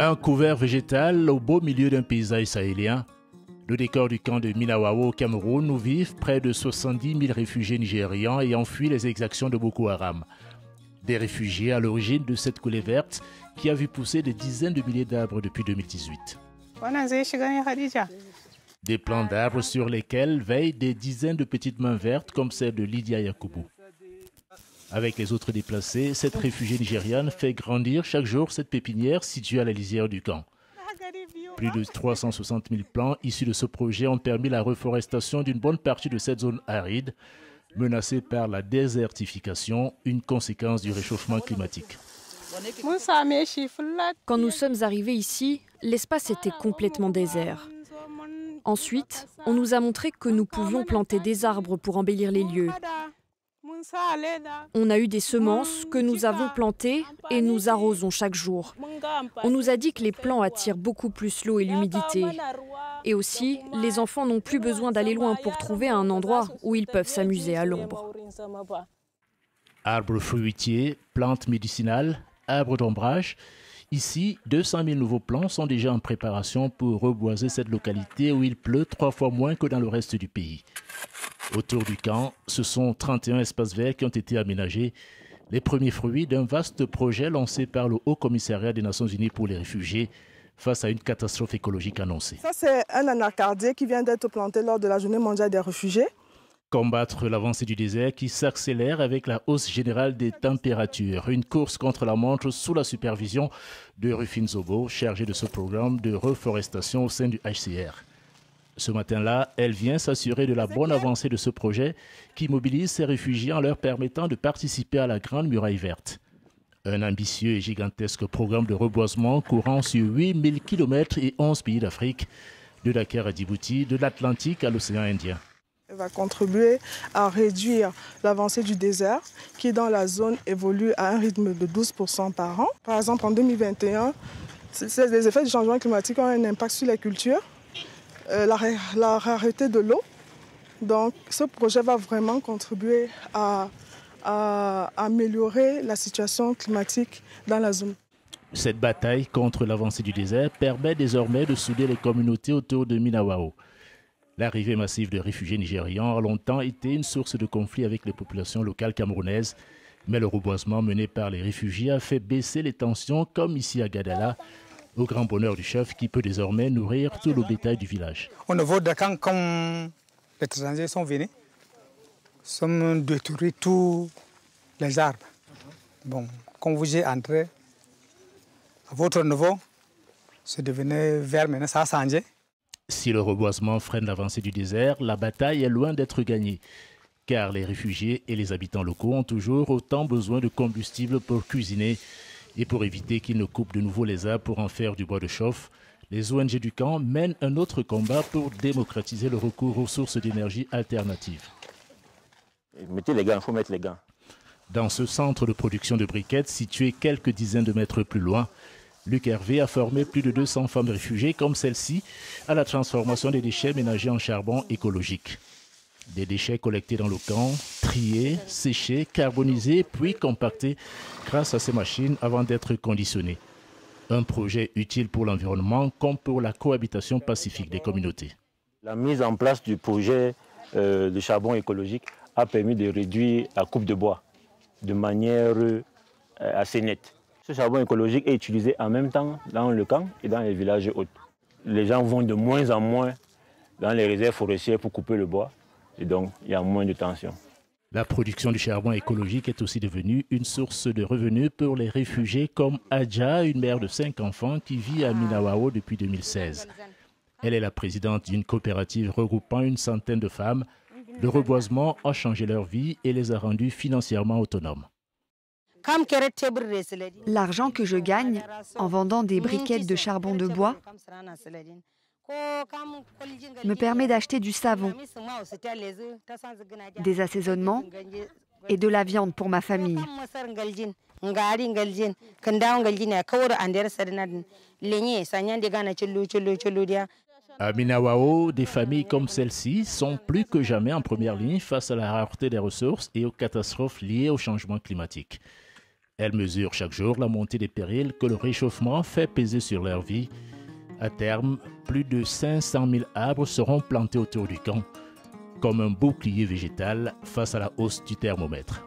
Un couvert végétal au beau milieu d'un paysage sahélien. Le décor du camp de Minawao au Cameroun où vivent près de 70 000 réfugiés nigérians ayant fui les exactions de Boko Haram. Des réfugiés à l'origine de cette coulée verte qui a vu pousser des dizaines de milliers d'arbres depuis 2018. Des plants d'arbres sur lesquels veillent des dizaines de petites mains vertes comme celle de Lydia Yakoubou. Avec les autres déplacés, cette réfugiée nigériane fait grandir chaque jour cette pépinière située à la lisière du camp. Plus de 360 000 plants issus de ce projet ont permis la reforestation d'une bonne partie de cette zone aride, menacée par la désertification, une conséquence du réchauffement climatique. Quand nous sommes arrivés ici, l'espace était complètement désert. Ensuite, on nous a montré que nous pouvions planter des arbres pour embellir les lieux. On a eu des semences que nous avons plantées et nous arrosons chaque jour. On nous a dit que les plants attirent beaucoup plus l'eau et l'humidité. Et aussi, les enfants n'ont plus besoin d'aller loin pour trouver un endroit où ils peuvent s'amuser à l'ombre. Arbres fruitiers, plantes médicinales, arbres d'ombrage. Ici, 200 000 nouveaux plants sont déjà en préparation pour reboiser cette localité où il pleut 3 fois moins que dans le reste du pays. Autour du camp, ce sont 31 espaces verts qui ont été aménagés, les premiers fruits d'un vaste projet lancé par le Haut Commissariat des Nations Unies pour les réfugiés face à une catastrophe écologique annoncée. Ça, c'est un anacardier qui vient d'être planté lors de la Journée mondiale des réfugiés. Combattre l'avancée du désert qui s'accélère avec la hausse générale des températures. Une course contre la montre sous la supervision de Rufin Zobo, chargée de ce programme de reforestation au sein du HCR. Ce matin-là, elle vient s'assurer de la bonne avancée de ce projet qui mobilise ces réfugiés en leur permettant de participer à la Grande Muraille Verte. Un ambitieux et gigantesque programme de reboisement courant sur 8000 km et 11 pays d'Afrique, de Dakar à Djibouti, de l'Atlantique à l'océan Indien. Elle va contribuer à réduire l'avancée du désert qui, dans la zone, évolue à un rythme de 12% par an. Par exemple, en 2021, les effets du changement climatique ont un impact sur les cultures. La rareté de l'eau. Donc, ce projet va vraiment contribuer à améliorer la situation climatique dans la zone. Cette bataille contre l'avancée du désert permet désormais de souder les communautés autour de Minawao. L'arrivée massive de réfugiés nigérians a longtemps été une source de conflit avec les populations locales camerounaises, mais le reboisement mené par les réfugiés a fait baisser les tensions, comme ici à Gadala, au grand bonheur du chef qui peut désormais nourrir tout le bétail du village. Au niveau de camp, comme les étrangers sont venus, sont détruits tous les arbres. Bon, quand vous êtes entré, à votre niveau, c'est devenu vert, maintenant ça a changé. Si le reboisement freine l'avancée du désert, la bataille est loin d'être gagnée. Car les réfugiés et les habitants locaux ont toujours autant besoin de combustible pour cuisiner. Et pour éviter qu'ils ne coupent de nouveau les arbres pour en faire du bois de chauffe, les ONG du camp mènent un autre combat pour démocratiser le recours aux sources d'énergie alternatives. Mettez les gants, il faut mettre les gants. Dans ce centre de production de briquettes, situé quelques dizaines de mètres plus loin, Luc Hervé a formé plus de 200 femmes réfugiées comme celle-ci à la transformation des déchets ménagers en charbon écologique. Des déchets collectés dans le camp, triés, séchés, carbonisés, puis compactés grâce à ces machines avant d'être conditionnés. Un projet utile pour l'environnement comme pour la cohabitation pacifique des communautés. La mise en place du projet de charbon écologique a permis de réduire la coupe de bois de manière assez nette. Ce charbon écologique est utilisé en même temps dans le camp et dans les villages autres. Les gens vont de moins en moins dans les réserves forestières pour couper le bois et donc il y a moins de tension. La production du charbon écologique est aussi devenue une source de revenus pour les réfugiés comme Adja, une mère de 5 enfants qui vit à Minawao depuis 2016. Elle est la présidente d'une coopérative regroupant une centaine de femmes. Le reboisement a changé leur vie et les a rendus financièrement autonomes. L'argent que je gagne en vendant des briquettes de charbon de bois me permet d'acheter du savon, des assaisonnements et de la viande pour ma famille. À Minawao, des familles comme celle-ci sont plus que jamais en première ligne face à la rareté des ressources et aux catastrophes liées au changement climatique. Elles mesurent chaque jour la montée des périls que le réchauffement fait peser sur leur vie. À terme, plus de 500 000 arbres seront plantés autour du camp, comme un bouclier végétal face à la hausse du thermomètre.